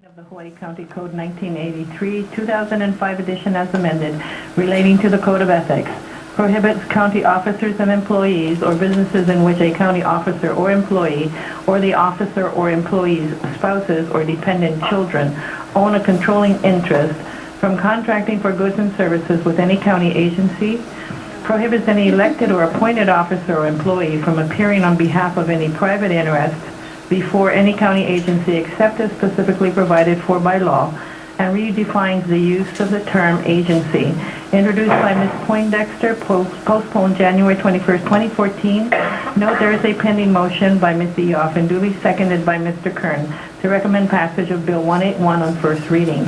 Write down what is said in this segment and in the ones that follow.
of the Hawaii County Code 1983, 2005 edition as amended, relating to the Code of Ethics, prohibits county officers and employees or businesses in which a county officer or employee or the officer or employee's spouses or dependent children own a controlling interest from contracting for goods and services with any county agency, prohibits any elected or appointed officer or employee from appearing on behalf of any private interest before any county agency except as specifically provided for by law, and redefines the use of the term agency. Introduced by Ms. Poindexter, postponed January 21st, 2014. Note there is a pending motion by Ms. Eoff and duly seconded by Mr. Kern to recommend passage of Bill 181 on first reading.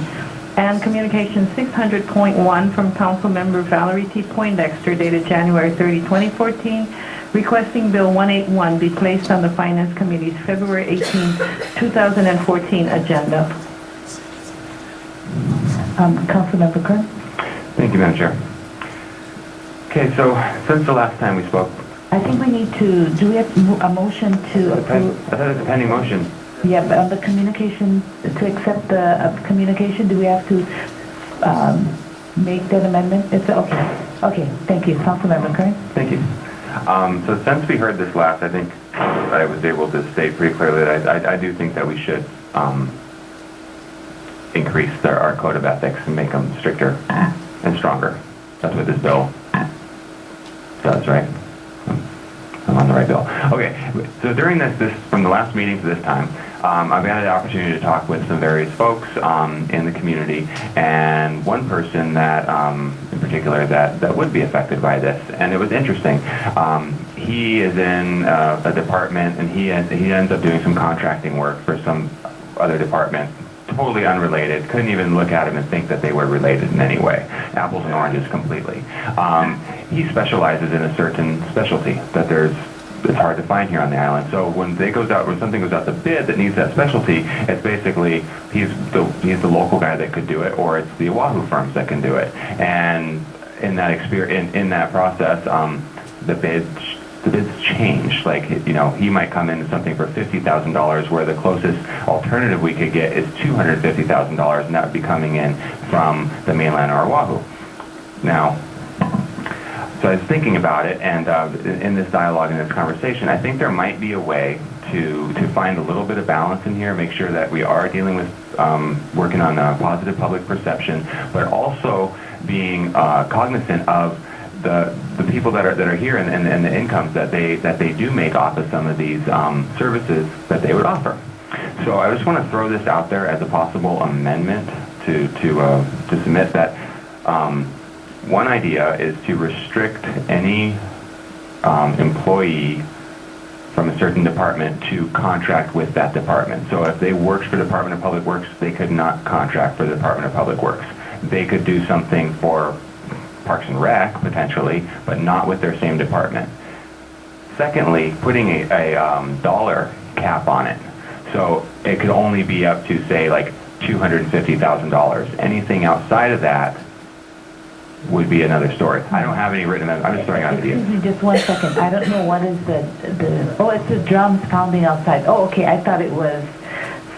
And Communication 600.1 from Council Member Valerie T. Poindexter, dated January 30, 2014, requesting Bill 181 be placed on the Finance Committee's February 18, 2014 agenda. Councilmember Kern. Thank you, Madam Chair. Okay, so since the last time we spoke, I think we need to, do we have a motion to approve? I thought it was a pending motion. Yeah, but on the communication, to accept the communication, do we have to make that amendment? It's okay. Okay, thank you. Councilmember Kern. Thank you. So since we heard this last, I think I was able to state pretty clearly that I do think that we should increase our code of ethics and make them stricter and stronger. That's what this bill does, right? I'm on the right bill. Okay, so during this from the last meeting to this time, I've had the opportunity to talk with some various folks in the community, and one person that, in particular, that would be affected by this, and it was interesting. He is in a department, and he ends up doing some contracting work for some other department, totally unrelated. Couldn't even look at him and think that they were related in any way. Apples and oranges completely. He specializes in a certain specialty that it's hard to find here on the island. So when something goes out to bid that needs that specialty, it's basically he's the local guy that could do it, or it's the Oahu firms that can do it. And in that experience, in that process, the bids change. Like, he might come in something for $50,000, where the closest alternative we could get is $250,000, and that would be coming in from the mainland or Oahu. Now, so I was thinking about it, and in this dialogue, in this conversation, I think there might be a way to find a little bit of balance in here, make sure that we are dealing with working on positive public perception, but also being cognizant of the people that are here and the incomes that they do make off of some of these services that they would offer. So I just want to throw this out there as a possible amendment to submit that. One idea is to restrict any employee from a certain department to contract with that department. So if they worked for the Department of Public Works, they could not contract for the Department of Public Works. They could do something for Parks and Rec, potentially, but not with their same department. Secondly, putting a dollar cap on it. So it could only be up to, say, like $250,000. Anything outside of that would be another story. I don't have any written, I'm just throwing out ideas. Excuse me, just 1 second. I don't know what is oh, it's the drums pounding outside. Oh, okay, I thought it was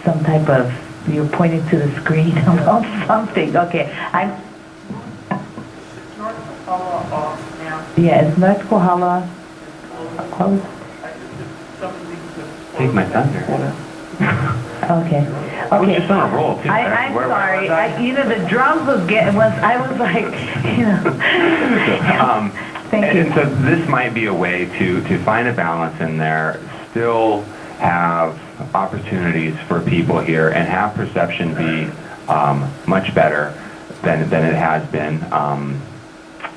some type of, you're pointing to the screen about something. Okay, yeah, it's North Kohala. Close. Take my thunder. Okay. We're just on a roll, too. I'm sorry. The drums was I was like, Thank you. And so this might be a way to find a balance in there, still have opportunities for people here, and have perception be much better than it has been.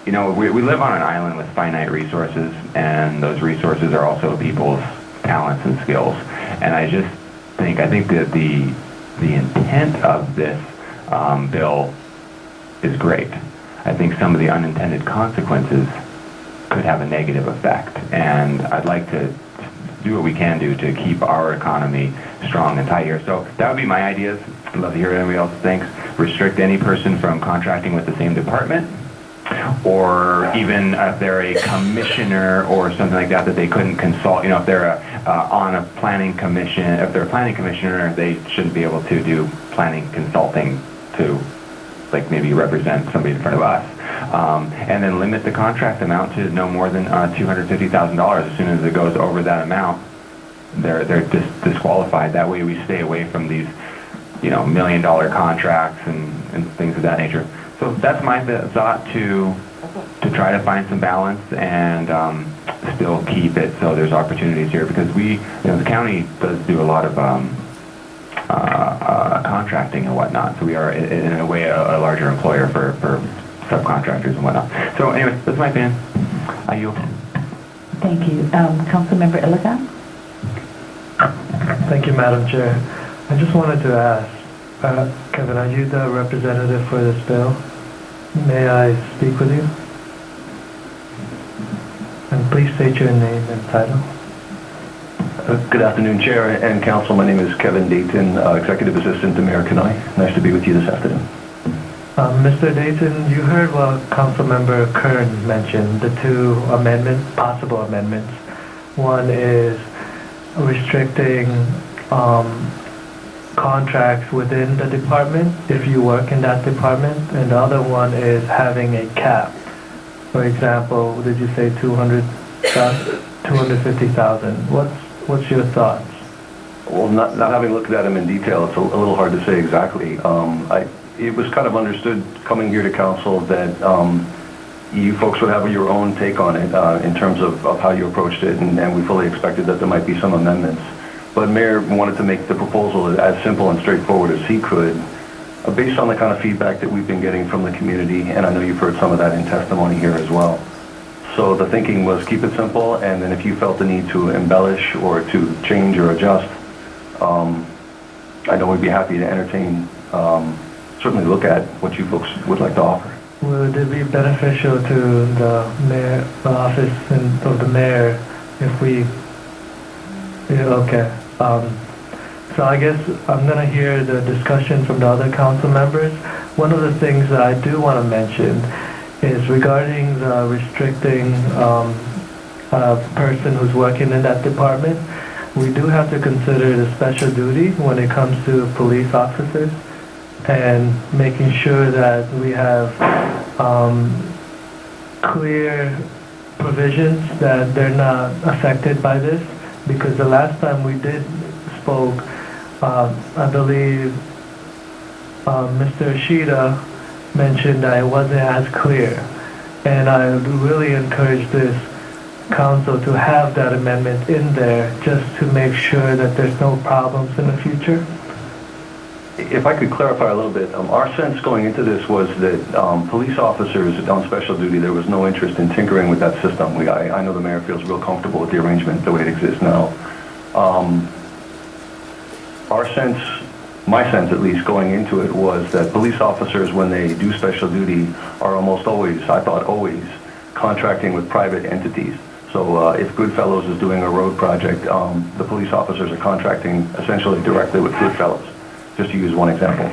We live on an island with finite resources, and those resources are also people's talents and skills. And I think that the intent of this bill is great. I think some of the unintended consequences could have a negative effect, and I'd like to do what we can do to keep our economy strong and tight here. So that would be my ideas. I'd love to hear what everybody else thinks. Restrict any person from contracting with the same department, or even if they're a commissioner or something like that, that they couldn't consult. If they're on a planning commission, if they're a planning commissioner, they shouldn't be able to do planning consulting to, like, maybe represent somebody in front of us. And then limit the contract amount to no more than $250,000. As soon as it goes over that amount, they're disqualified. That way we stay away from these, $1 million contracts and things of that nature. So that's my thought, to try to find some balance and still keep it so there's opportunities here, because the county does do a lot of contracting and whatnot. So we are in a way a larger employer for subcontractors and whatnot. So anyway, that's my opinion. I yield. Thank you. Councilmember Iligan? Thank you, Madam Chair. I just wanted to ask, Kevin, are you the representative for this bill? May I speak with you? And please state your name and title. Good afternoon, Chair and Council. My name is Kevin Dayton, Executive Assistant to Mayor Kanai. Nice to be with you this afternoon. Mr. Dayton, you heard what Councilmember Kern mentioned, the two possible amendments. One is restricting contracts within the department if you work in that department, and the other one is having a cap. For example, did you say 250,000? What's your thoughts? Well, not having looked at them in detail, it's a little hard to say exactly. It was kind of understood coming here to council that you folks would have your own take on it in terms of how you approached it, and we fully expected that there might be some amendments. But Mayor wanted to make the proposal as simple and straightforward as he could, based on the kind of feedback that we've been getting from the community, and I know you've heard some of that in testimony here as well. So the thinking was keep it simple, and then if you felt the need to embellish or to change or adjust, I know we'd be happy to entertain, certainly look at what you folks would like to offer. Would it be beneficial to the office of the mayor if we... Okay. So I guess I'm going to hear the discussion from the other council members. One of the things that I do want to mention is regarding the restricting a person who's working in that department. We do have to consider the special duty when it comes to police officers, and making sure that we have clear provisions that they're not affected by this. Because the last time we did spoke, I believe Mr. Ishida mentioned that it wasn't as clear. And I really encourage this council to have that amendment in there just to make sure that there's no problems in the future. If I could clarify a little bit, our sense going into this was that police officers on special duty, there was no interest in tinkering with that system. I know the mayor feels real comfortable with the arrangement the way it exists now. Our sense, my sense at least going into it, was that police officers, when they do special duty, are almost always, I thought always, contracting with private entities. So if Goodfellows is doing a road project, the police officers are contracting essentially directly with Goodfellows, just to use one example.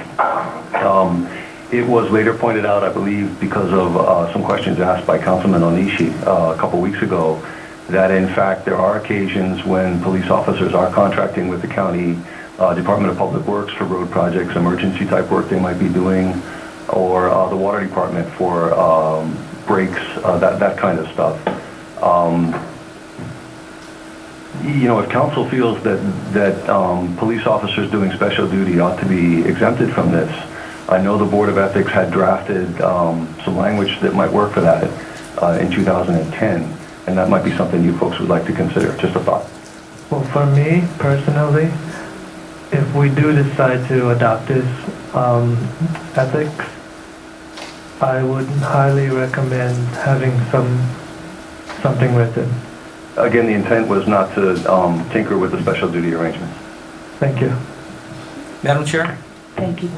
It was later pointed out, I believe, because of some questions asked by Councilman Onishi a couple weeks ago, that in fact there are occasions when police officers are contracting with the county Department of Public Works for road projects, emergency type work they might be doing, or the water department for breaks, that kind of stuff. If council feels that police officers doing special duty ought to be exempted from this, I know the Board of Ethics had drafted some language that might work for that in 2010, and that might be something you folks would like to consider. Just a thought. Well, for me personally, if we do decide to adopt this ethics, I would highly recommend having something written. Again, the intent was not to tinker with the special duty arrangements. Thank you. Madam Chair? Thank you.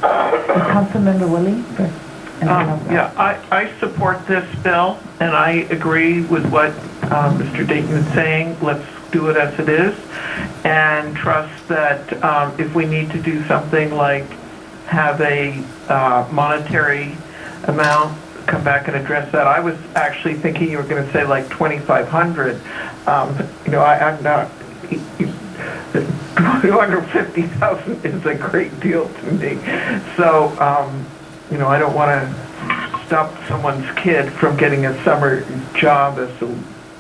Councilmember Willie first. Yeah, I support this bill, and I agree with what Mr. Dayton is saying. Let's do it as it is, and trust that if we need to do something like have a monetary amount, come back and address that. I was actually thinking you were going to say like 2,500. I'm not, 250,000 is a great deal to me. So, I don't want to stop someone's kid from getting a summer job as a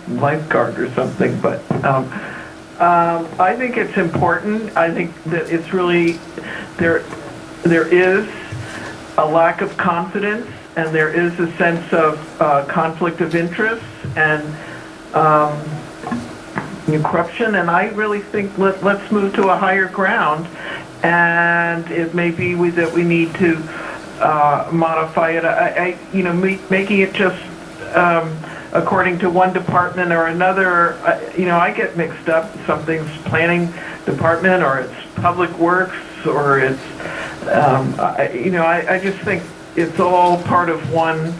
lifeguard or something, but I think it's important. I think that it's really, there is a lack of confidence, and there is a sense of conflict of interest and corruption, and I really think let's move to a higher ground, and it may be that we need to modify it. Making it just according to one department or another. I get mixed up. Something's planning department, or it's public works, or it's I just think it's all part of one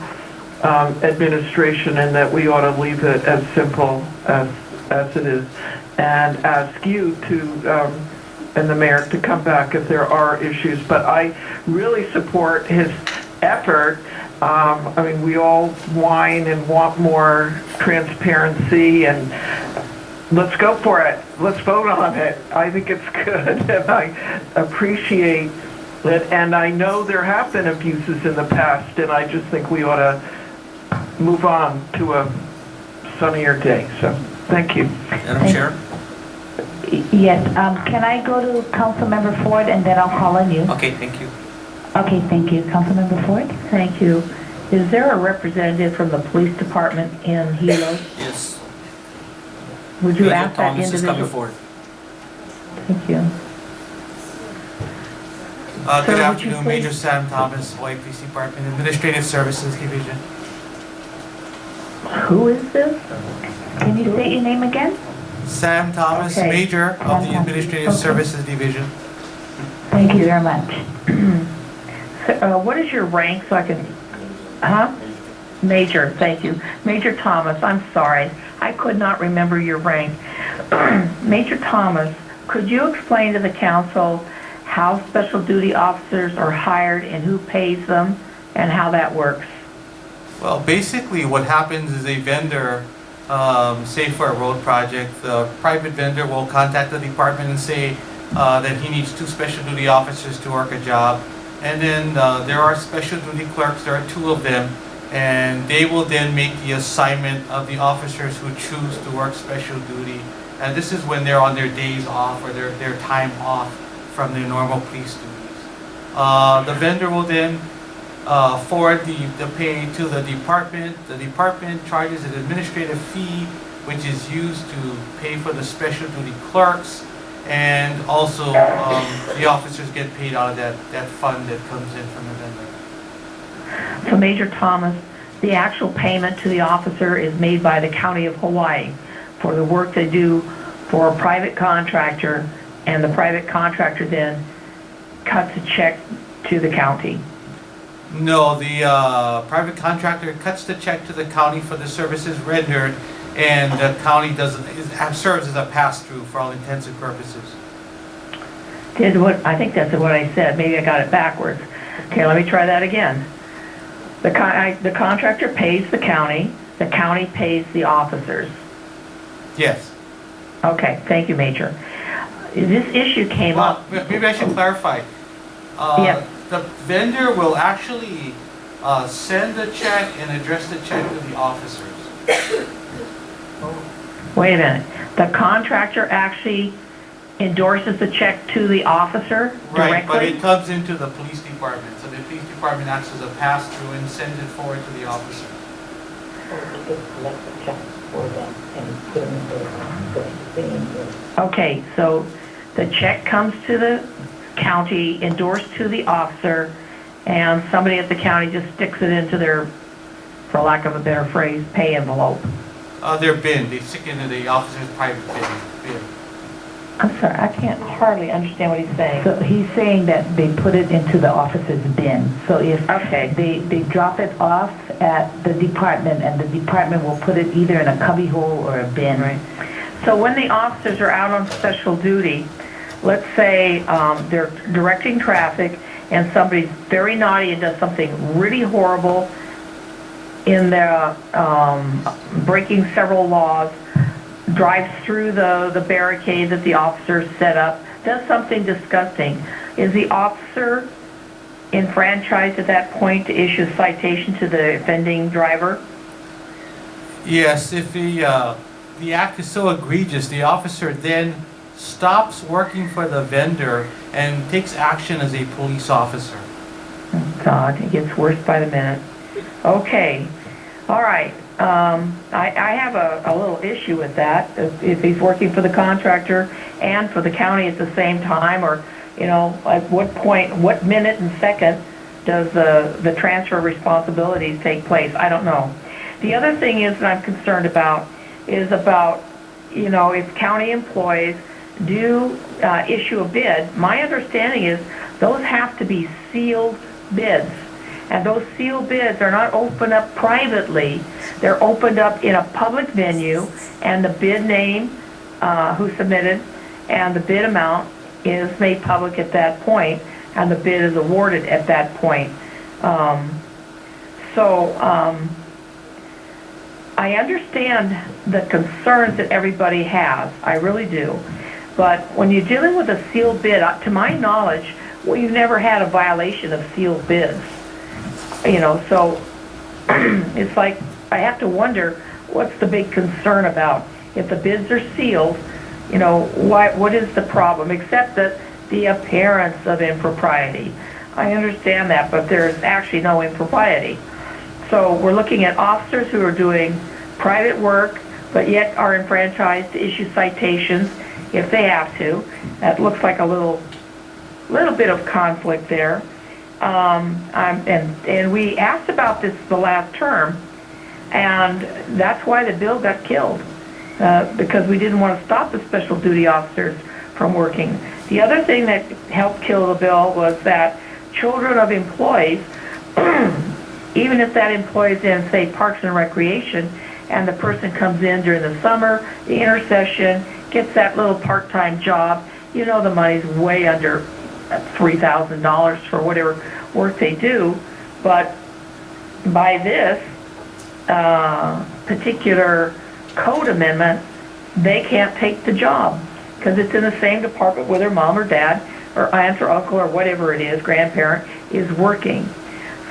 administration, and that we ought to leave it as simple as it is, and ask you to and the mayor to come back if there are issues. But I really support his effort. We all whine and want more transparency, and let's go for it. Let's vote on it. I think it's good, and I appreciate it. And I know there have been abuses in the past, and I just think we ought to move on to a sunnier day. So, thank you. Madam Chair? Yes, can I go to Councilmember Ford and then I'll call on you? Okay, thank you. Okay, thank you. Councilmember Ford? Thank you. Is there a representative from the police department in Hilo? Yes. Would you Major ask that Thomas is coming individual? forward. Thank you. Good Sir, would you afternoon, please- Major Sam Thomas, Hawaii Police Department, Administrative Services Division. Who is this? Can you say your name again? Sam Thomas, Okay. Major of the Sam Thomas. Administrative Okay. Services Division. Thank you very much. What is your rank so I can... Huh? Major, thank you. Major Thomas, I'm sorry. I could not remember your rank. Major Thomas, could you explain to the council how special duty officers are hired and who pays them and how that works? Well, basically what happens is a vendor, say for a road project, the private vendor will contact the department and say that he needs 2 special duty officers to work a job. And then there are special duty clerks, there are 2 of them, and they will then make the assignment of the officers who choose to work special duty. And this is when they're on their days off or their time off from their normal police duties. The vendor will then forward the pay to the department. The department charges an administrative fee, which is used to pay for the special duty clerks, and also the officers get paid out of that fund that comes in from the vendor. So Major Thomas, the actual payment to the officer is made by the County of Hawaii for the work they do for a private contractor, and the private contractor then cuts a check to the county. No, the private contractor cuts the check to the county for the services rendered, and the county serves as a pass-through for all intents and purposes. I think that's what I said. Maybe I got it backwards. Okay, let me try that again. The contractor pays the county pays the officers. Yes. Okay, thank you, Major. This issue came Well, up. maybe I should clarify. Yes. The vendor will actually send the check and address the check to the officers. Wait a minute. The contractor actually endorses the check to the officer Right, but directly? it comes into the police department, so the police department acts as a pass-through and sends it forward to the officer. Okay, so the check comes to the county, endorsed to the officer, and somebody at the county just sticks it into their, for lack of a better phrase, pay envelope. Their bin, they stick into the officer's private bin. I'm sorry, I can't hardly understand what he's saying. So he's saying that they put it into the officer's bin. So if Okay. they drop it off at the department, and the department will put it either in a cubby hole or a bin. Right. So when the officers are out on special duty, let's say they're directing traffic and somebody's very naughty and does something really horrible in their, breaking several laws, drives through the barricade that the officers set up, does something disgusting, is the officer enfranchised at that point to issue a citation to the offending driver? Yes, if the act is so egregious, the officer then stops working for the vendor and takes action as a police officer. Oh, God, it gets worse by the minute. Okay, all right. I have a little issue with that. If he's working for the contractor and for the county at the same time, or, you know, at what point, what minute and second does the transfer of responsibilities take place? I don't know. The other thing is that I'm concerned about is about, you know, if county employees do issue a bid, my understanding is those have to be sealed bids. And those sealed bids are not opened up privately. They're opened up in a public venue, and the bid name, who submitted, and the bid amount is made public at that point, and the bid is awarded at that point. I understand the concerns that everybody has. I really do. But when you're dealing with a sealed bid, to my knowledge, we've never had a violation of sealed bids. You know, so it's like I have to wonder what's the big concern about. If the bids are sealed, you know, what is the problem? Except that the appearance of impropriety. I understand that, but there's actually no impropriety. So we're looking at officers who are doing private work, but yet are enfranchised to issue citations if they have to. That looks like a little bit of conflict there. And we asked about this the last term, and that's why the bill got killed, because we didn't want to stop the special duty officers from working. The other thing that helped kill the bill was that children of employees, even if that employee is in, say, Parks and Recreation, and the person comes in during the summer, the intersession, gets that little part-time job, you know the money's way under $3,000 for whatever work they do, but by this particular code amendment, they can't take the job because it's in the same department where their mom or dad or aunt or uncle or whatever it is, grandparent, is working.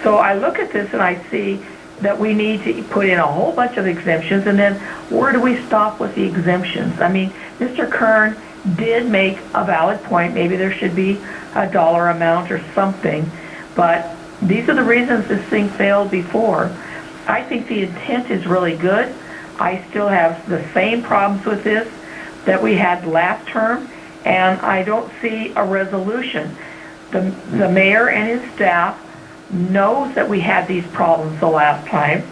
So I look at this and I see that we need to put in a whole bunch of exemptions, and then where do we stop with the exemptions? I mean, Mr. Kern did make a valid point. Maybe there should be a dollar amount or something, but these are the reasons this thing failed before. I think the intent is really good. I still have the same problems with this that we had last term, and I don't see a resolution. The mayor and his staff knows that we had these problems the last time,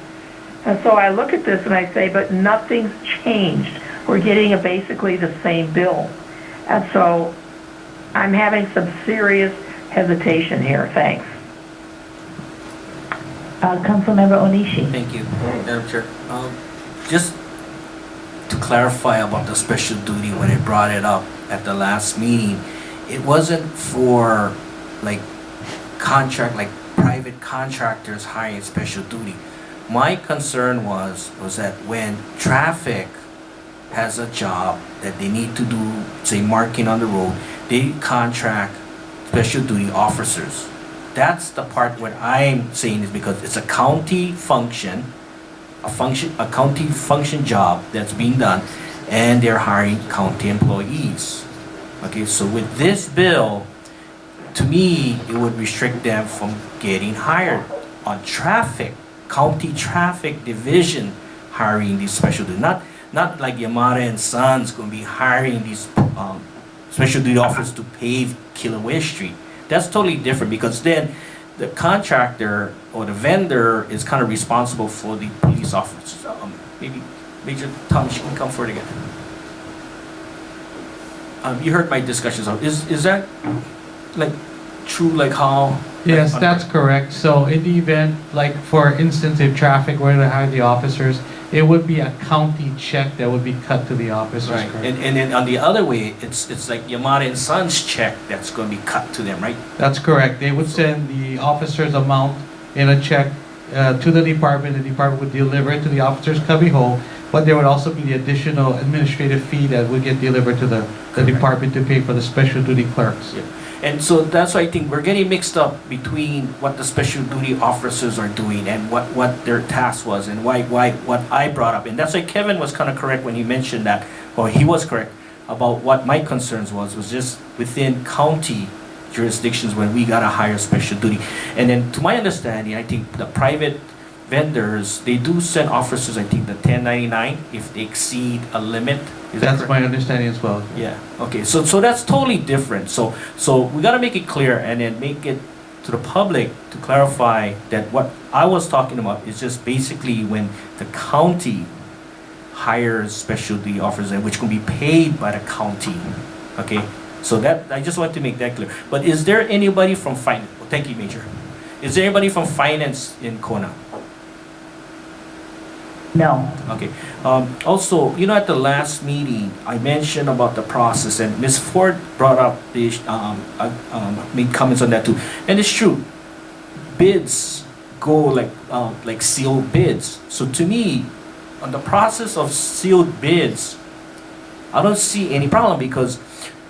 and so I look at this and I say, but nothing's changed. We're getting basically the same bill, and so I'm having some serious hesitation here. Thanks. Councilmember Onishi. Thank you, Madam Chair. Just to clarify about the special duty, when I brought it up at the last meeting, it wasn't for like private contractors hiring special duty. My concern was that when traffic has a job that they need to do, say marking on the road, they contract special duty officers. That's the part what I'm saying is because it's a county function, a county function job that's being done, and they're hiring county employees. Okay, so with this bill, to me, it would restrict them from getting hired on traffic, county traffic division hiring these special duty. Not like Yamada and Sons going to be hiring these special duty officers to pave Kilauea Street. That's totally different because then the contractor or the vendor is kind of responsible for the police officers. Maybe Major Thomas, you can come forward again. You heard my discussions. Is that like true, like how? Yes, like, that's correct. So in the event, like for instance, if traffic were to hire the officers It would be a county check that would be cut to the officers, Right, correct? and then on the other way, it's like Yamada and Sons check that's gonna be cut to them, right? That's correct. They would send the officer's amount in a check to the department would deliver it to the officer's cubbyhole, but there would also be the additional administrative fee that would get delivered to the department to pay for the special duty clerks. Yeah. And so that's why I think we're getting mixed up between what the special duty officers are doing and what their task was and why what I brought up. And that's why Kevin was kind of correct when he mentioned that, or he was correct about what my concerns was just within county jurisdictions when we gotta hire special duty. And then to my understanding, I think the private vendors, they do send officers, I think the 1099 if they exceed a limit. Is that That's correct? my understanding as well. Yeah, okay, so that's totally different. So we gotta make it clear and then make it to the public to clarify that what I was talking about is just basically when the county hires special duty officers and which can be paid by the county, okay? So that, I just want to make that clear. But is there anybody from finance? Well, thank you, Major. Is there anybody from finance in Kona? No. Okay. Also, at the last meeting, I mentioned about the process, and Ms. Ford brought up the made comments on that too. And it's true. Bids go like sealed bids. So to me, on the process of sealed bids, I don't see any problem because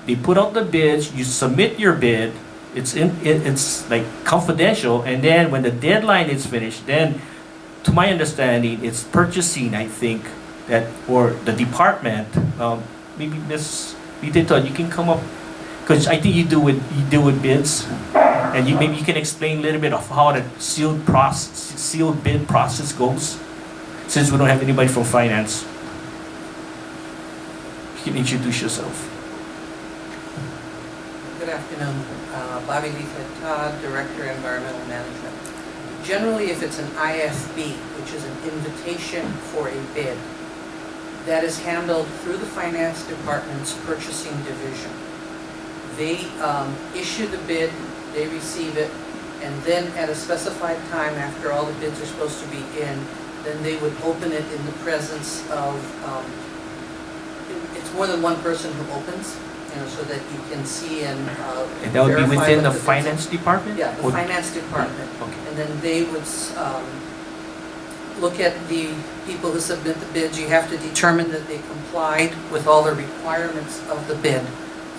they put out the bids, you submit your bid, it's like confidential, and then when the deadline is finished, then to my understanding, it's purchasing, I think, that, or the department, maybe Ms. Vitito, you can come up, because I think you deal with bids, and maybe you can explain a little bit of how the sealed bid process goes, since we don't have anybody from finance. You can introduce yourself. Good afternoon. Bobby Leathhead Todd, Director, Environmental Management. Generally, if it's an IFB, which is an invitation for a bid, that is handled through the Finance Department's Purchasing Division. They issue the bid, they receive it, and then at a specified time, after all the bids are supposed to be in, then they would open it in the presence of, it's more than one person who opens, so that you can see and And that would be verify within what the bids are. finance department? Yeah, the Or- finance department. Okay. And then they would look at the people who submit the bids. You have to determine that they complied with all the requirements of the bid.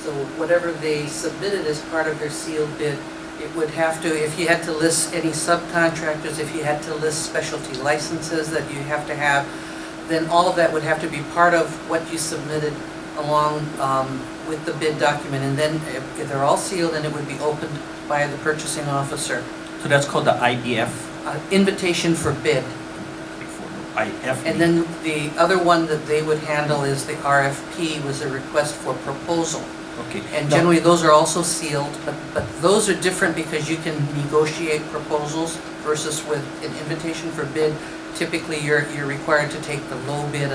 So whatever they submitted as part of their sealed bid, it would have to, if you had to list any subcontractors, if you had to list specialty licenses that you have to have, then all of that would have to be part of what you submitted along with the bid document. And then if they're all sealed, then it would be opened by the purchasing officer. So that's called the IBF? Invitation for bid. IFB. And then the other one that they would handle is the RFP, was a request for proposal. Okay. And Now- generally, those are also sealed, but those are different because you can negotiate proposals versus with an invitation for bid. Typically, you're required to take the low bid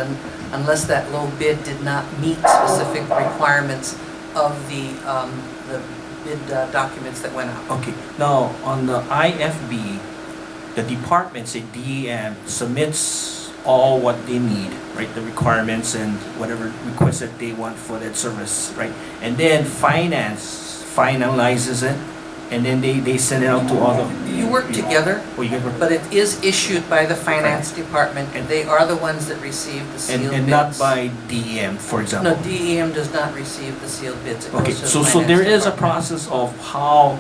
unless that low bid did not meet specific requirements of the bid documents that went out. Okay, now on the IFB, the department, say DEM, submits all what they need, right? The requirements and whatever requests that they want for that service, right? And then finance finalizes it, and then they send it out to all the... You work together, Oh, you work, but it is issued by the finance department, and they are the ones that receive the sealed bids. and not by DEM, for example? No, DEM does not receive the sealed bids. It Okay, goes to the so finance there is a department. process of how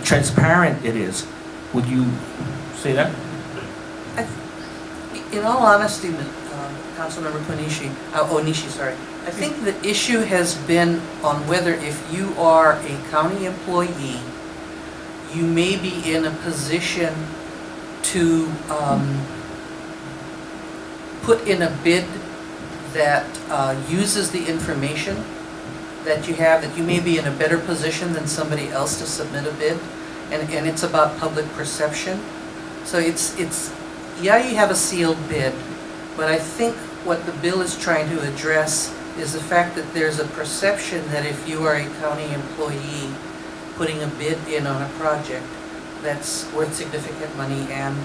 transparent it is. Would you say that? In all honesty, Councilmember Onishi, sorry. I think the issue has been on whether if you are a county employee, you may be in a position to put in a bid that uses the information that you have, that you may be in a better position than somebody else to submit a bid, and it's about public perception. So it's yeah, you have a sealed bid, but I think what the bill is trying to address is the fact that there's a perception that if you are a county employee putting a bid in on a project that's worth significant money, and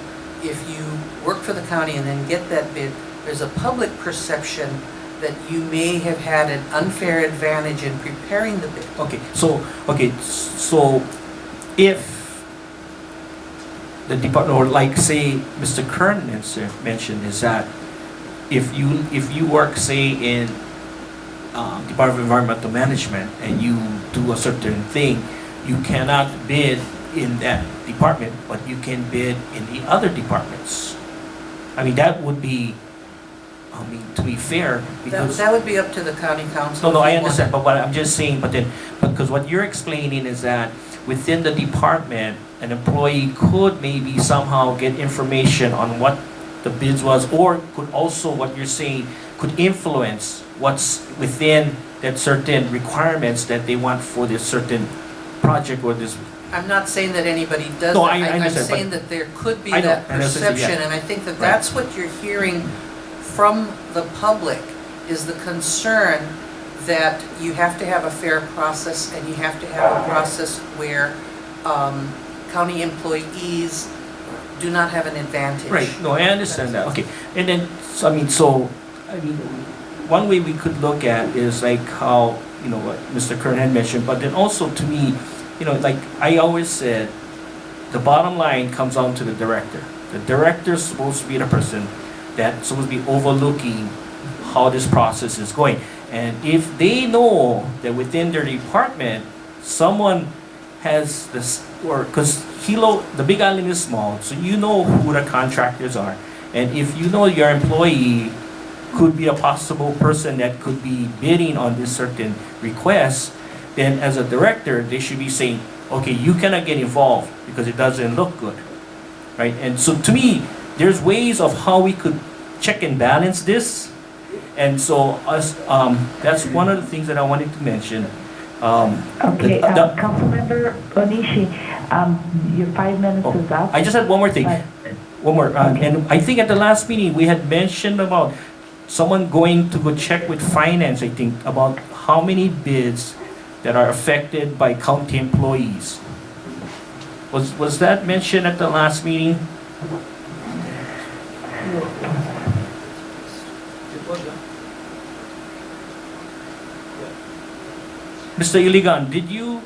if you work for the county and then get that bid, there's a public perception that you may have had an unfair advantage in preparing the bid. So if the department, or like say Mr. Kern mentioned, is that if you work say in Department of Environmental Management and you do a certain thing, you cannot bid in that department, but you can bid in the other departments. I mean, that would be, to be fair, because... That would be up to the county council. No, I if you understand, want. but what I'm just saying, because what you're explaining is that within the department, an employee could maybe somehow get information on what the bids was, or could also, what you're saying, could influence what's within that certain requirements that they want for this certain project or this. I'm not saying that anybody does No, that. I I'm understand, saying but- that there could be I know, that and that's what I said, perception, yeah. and I think that Right. that's what you're hearing from the public, is the concern that you have to have a fair process, and you have to have a process where county employees do not have an advantage. Right, no, I understand that, okay. And then, so, one way we could look at is like how, what Mr. Kern had mentioned, but then also to me, like I always said, the bottom line comes down to the director. The director is supposed to be the person that's supposed to be overlooking how this process is going. And if they know that within their department, someone has this, or because Hilo, the Big Island is small, so you know who the contractors are. And if you know your employee could be a possible person that could be bidding on this certain request, then as a director, they should be saying, okay, you cannot get involved because it doesn't look good, right? And so to me, there's ways of how we could check and balance this. And so that's one of the things that I wanted to mention. Okay, Councilmember Onishi, your 5 minutes is up. I just had one more thing. But- One more. Okay. And I think at the last meeting, we had mentioned about someone going to go check with finance, I think, about how many bids that are affected by county employees. Was that mentioned at the last meeting? Mr. Iligan, did you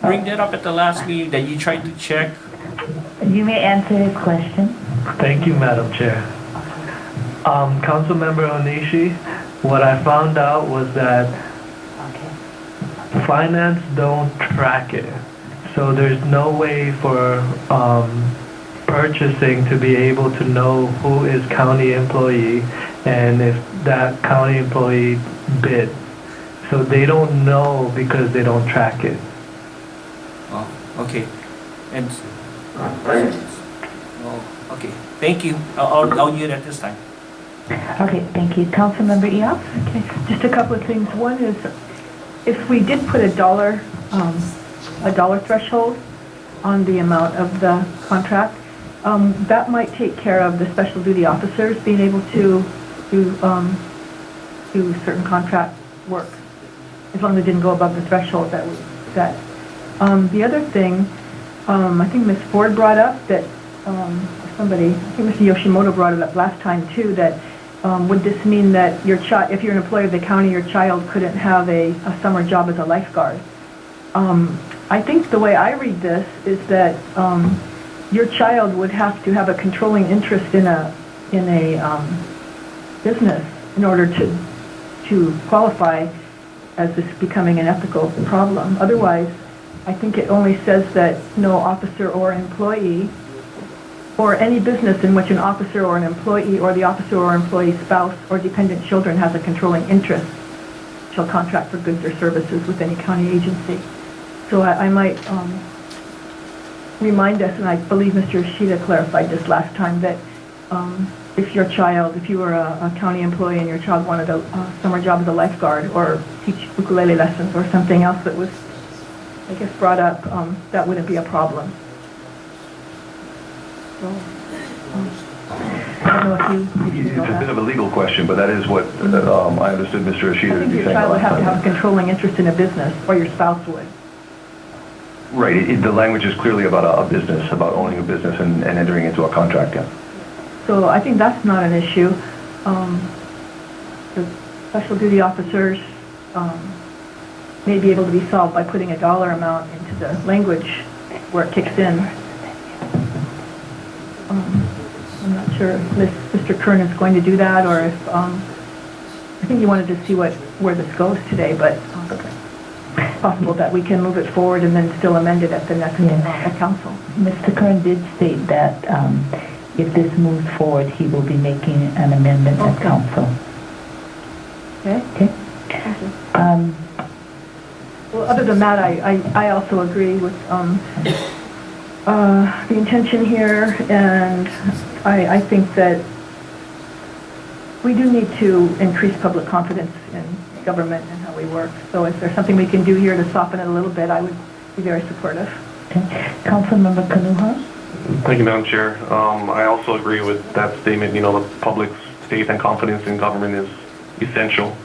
bring that up at the last meeting, that you tried to check? You may answer his question. Thank you, Madam Chair. Councilmember Onishi, what I found out was that finance don't track it. So there's no way for purchasing to be able to know who is county employee and if that county employee bid. So they don't know because they don't track it. Oh, okay. And, okay, thank you. I'll yield at this time. Okay, thank you. Councilmember Eops? Okay, just a couple of things. One is, if we did put a dollar threshold on the amount of the contract, that might take care of the special duty officers being able to do certain contract work, as long as it didn't go above the threshold that was set. The other thing, I think Ms. Ford brought up that, I think Mr. Yoshimoto brought it up last time too, that would this mean that if you're an employee of the county, your child couldn't have a summer job as a lifeguard? I think the way I read this is that your child would have to have a controlling interest in a business in order to qualify as this becoming an ethical problem. Otherwise, I think it only says that no officer or employee, or any business in which an officer or an employee or the officer or employee's spouse or dependent children has a controlling interest shall contract for goods or services with any county agency. So I might remind us, and I believe Mr. Ishida clarified this last time, that if you were a county employee and your child wanted a summer job as a lifeguard or teach ukulele lessons or something else that was, I guess, brought up, that wouldn't be a problem. So, I don't know if you It's know a bit that. of a legal question, but that is what I understood Mr. I Ishida to think be your saying. child would last have to time. have a controlling interest in a business, or your spouse would. Right, the language is clearly about a business, about owning a business and entering into a contract, yeah. So I think that's not an issue. the special duty officers may be able to be solved by putting a dollar amount into the language where it kicks in. I'm not sure if Mr. Kern is going to do that, or if, I think you wanted to see where this goes today, but it's possible that we can move it forward and then still amend it at the next council. Mr. Kern did state that if this moves forward, he will be making an amendment at council. Okay? Okay? Thank you. Well, other than that, I also agree with the intention here, and I think that we do need to increase public confidence in government and how we work. So if there's something we can do here to soften it a little bit, I would be very supportive. Okay. Councilmember Kanuha? Thank you, Madam Chair. I also agree with that statement. You know, the public's faith and confidence in government is essential,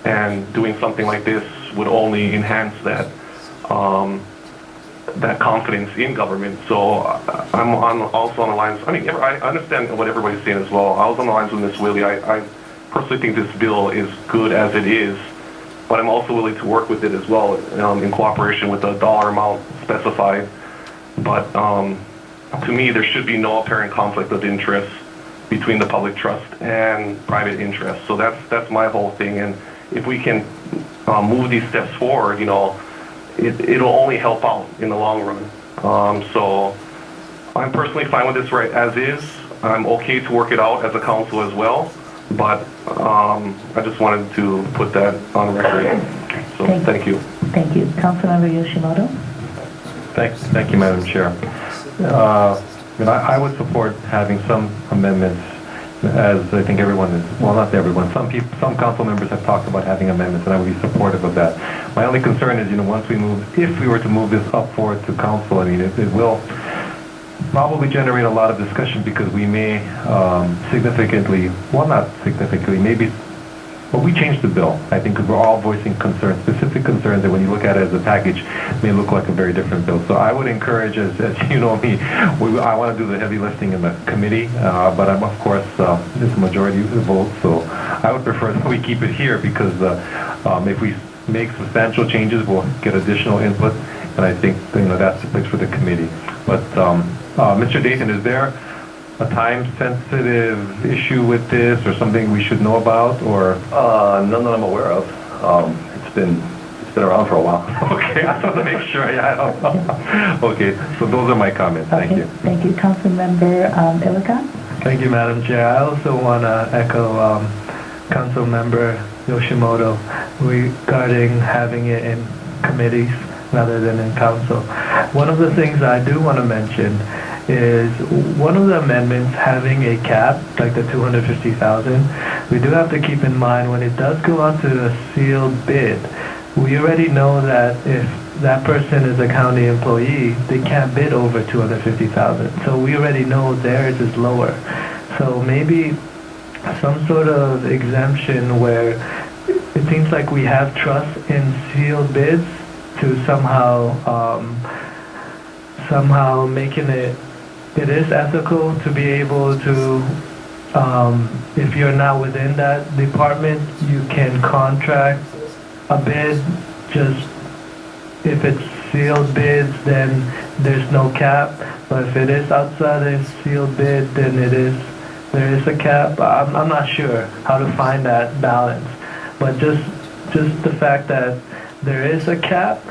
and doing something like this would only enhance that that confidence in government. So I'm also on the lines. I mean, I understand what everybody's saying as well. I was on the lines with Ms. Willie. I personally think this bill is good as it is, but I'm also willing to work with it as well in cooperation with the dollar amount specified. But to me, there should be no apparent conflict of interest between the public trust and private interest. So that's my whole thing. And if we can move these steps forward, you know, it'll only help out in the long run. So I'm personally fine with this right as is. I'm okay to work it out as a council as well, but I just wanted to put that on record. So thank you. Thank you. Councilmember Yoshimoto? Thank you, Madam Chair. I would support having some amendments, as I think everyone is, well, not everyone, some council members have talked about having amendments, and I would be supportive of that. My only concern is, once if we were to move this up forward to council, I mean, it will probably generate a lot of discussion, because we may significantly, well, not significantly, maybe, well, we changed the bill, I think, because we're all voicing concerns, specific concerns that when you look at it as a package, may look like a very different bill. So I would encourage, as you know me, I want to do the heavy lifting in the committee, but I'm, of course, it's a majority vote, so I would prefer that we keep it here, because if we make substantial changes, we'll get additional input, and I think, that's the place for the committee. But, Mr. Dayton, is there a time-sensitive issue with this, or something we should know about, or? None that I'm aware of. It's been around for a while. Okay, I just want to make sure. Yeah. Okay, so those are my comments. Thank you. Thank you, Councilmember Illica. Thank you, Madam Chair. I also want to echo Councilmember Yoshimoto regarding having it in committees rather than in council. One of the things I do want to mention is one of the amendments having a cap, like the 250,000. We do have to keep in mind when it does go out to a sealed bid, we already know that if that person is a county employee, they can't bid over 250,000. So we already know theirs is lower. So maybe some sort of exemption where it seems like we have trust in sealed bids to somehow making it is ethical to be able to, if you're not within that department, you can contract a bid. Just if it's sealed bids, then there's no cap. But if it is outside a sealed bid, then there is a cap. I'm not sure how to find that balance. But just the fact that there is a cap,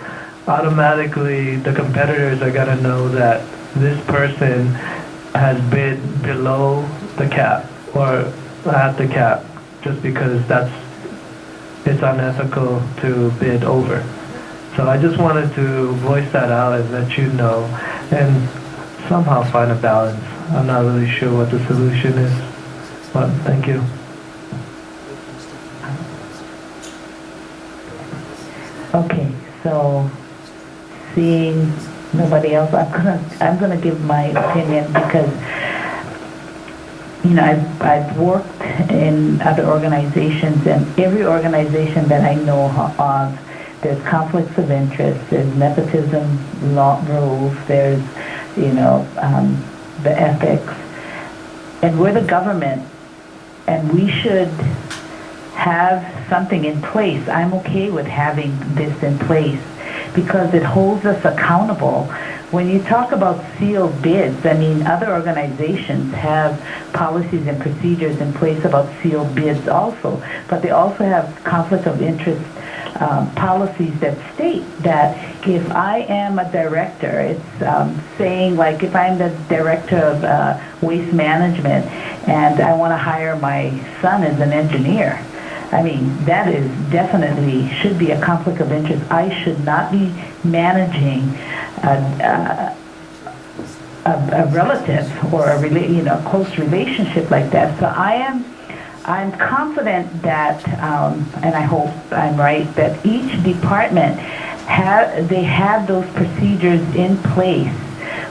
automatically the competitors are gonna know that this person has bid below the cap or at the cap, just because it's unethical to bid over. So I just wanted to voice that out and let you know, and somehow find a balance. I'm not really sure what the solution is, but thank you. Okay, so seeing nobody else, I'm gonna give my opinion, because I've worked in other organizations, and every organization that I know of, there's conflicts of interest, there's nepotism law rules, there's the ethics, and we're the government, and we should have something in place. I'm okay with having this in place because it holds us accountable. When you talk about sealed bids, I mean, other organizations have policies and procedures in place about sealed bids also, but they also have conflict of interest policies that state that if I am a director, it's saying like if I'm the director of waste management and I want to hire my son as an engineer, I mean, that is definitely should be a conflict of interest. I should not be managing a relative or a close relationship like that. So I'm confident that, and I hope I'm right, that each department they have those procedures in place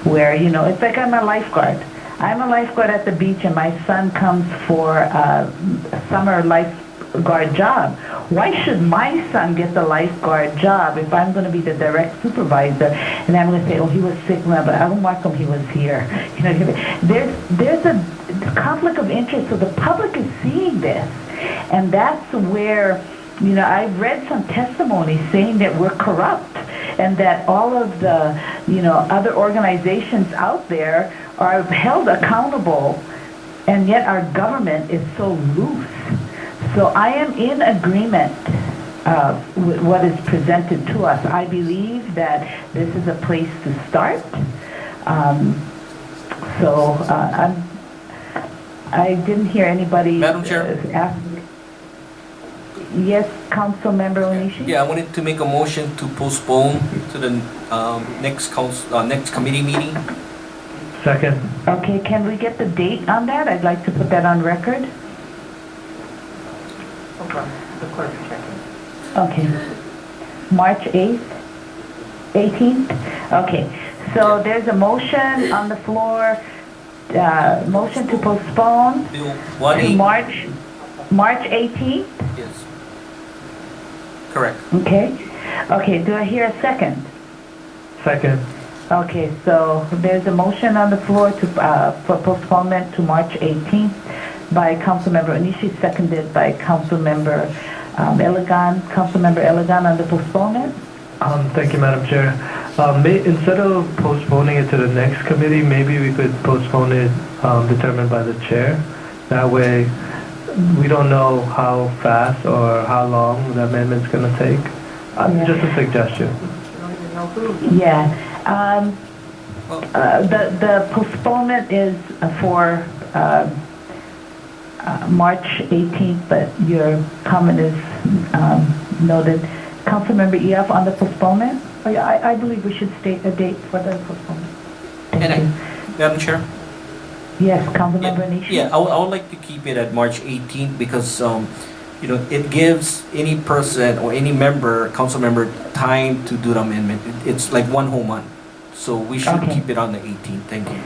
where, it's like I'm a lifeguard. I'm a lifeguard at the beach and my son comes for a summer lifeguard job. Why should my son get the lifeguard job if I'm going to be the direct supervisor and I'm going to say, oh, he was sick, but I don't want him, he was here. There's a conflict of interest, so the public is seeing this. And that's where, I've read some testimonies saying that we're corrupt and that all of the, other organizations out there are held accountable, and yet our government is so loose. So I am in agreement with what is presented to us. I believe that this is a place to start. I didn't hear anybody Madam Chair? ask. Yes, Council Member Onishi? Yeah, I wanted to make a motion to postpone to the next committee meeting. Second. Okay, can we get the date on that? I'd like to put that on record. Okay, the clerk is checking. Okay. March 8th? 18th? Okay. So there's a motion on the floor, motion to postpone Bill to 18. March 18th? Yes. Correct. Okay. Okay, do I hear a second? Second. Okay, so there's a motion on the floor for postponement to March 18th by Councilmember Onishi, seconded by Councilmember Elegant. Councilmember Elegant on the postponement? Thank you, Madam Chair. Instead of postponing it to the next committee, maybe we could postpone it determined by the chair. That way, we don't know how fast or how long the amendment's going to take. Just a suggestion. Yeah. The postponement is for March 18th, but your comment is noted. Councilmember EF on the postponement? I believe we should state a date for the postponement. Madam Chair? Yes, Councilmember Nishi? Yeah, I would like to keep it at March 18th because, it gives any person or any council member, time to do the amendment. It's like one whole month. So we should Okay. keep it on the 18th. Thank you.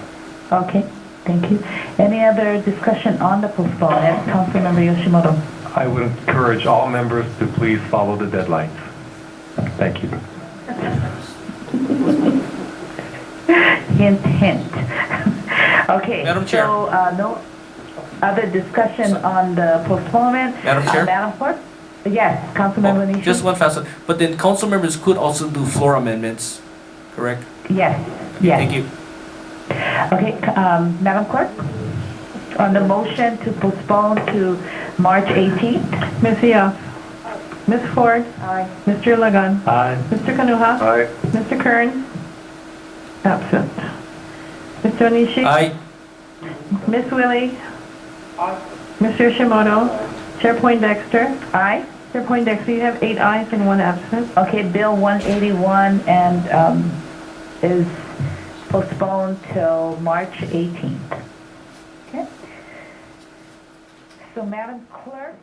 Okay, thank you. Any other discussion on the postponement? Councilmember Yoshimoto? I would encourage all members to please follow the deadlines. Thank you. Hint, hint. Okay. Madam Chair. So, no other discussion on the postponement? Madam Chair? Madam Clerk? Yes, Councilmember Nishi? Just one fast one. But then council members could also do floor amendments, correct? Yes, Okay, yes. Thank you. Okay, Madam Clerk? On the motion to postpone to March 18th? Ms. Ia? Ms. Ford? Aye. Mr. Lagan? Aye. Mr. Kanuha? Aye. Mr. Kern? Absent. Mr. Onishi? Aye. Ms. Willie? Mr. Shimoto? Chair Poindexter? Aye. Chair Poindexter, you have 8 ayes and 1 absent. Okay, Bill 181 and is postponed till March 18th. Okay. So, Madam Clerk,